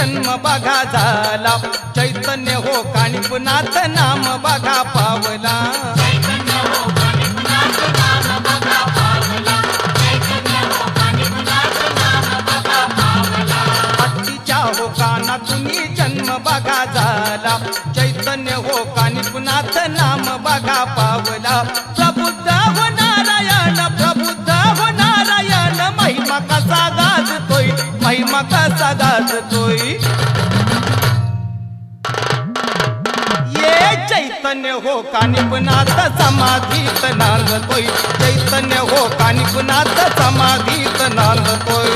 जन्म बघा झाला, चैतन्य हो कानिपनाथ नाम बघा पावला। हत्तीच्या हो कानातुनी जन्म बघा झाला, चैतन्य हो कानिपनाथ नाम बघा पावला। प्रबुद्ध हो नारायण, प्रबुद्ध हो नारायण, महिमा कसा गाजतोय, महिमा कसा गाजतोय। ये चैतन्य हो कानिपनाथ समाधीत नांदतोय, चैतन्य हो कानिपनाथ समाधीत नांदतोय।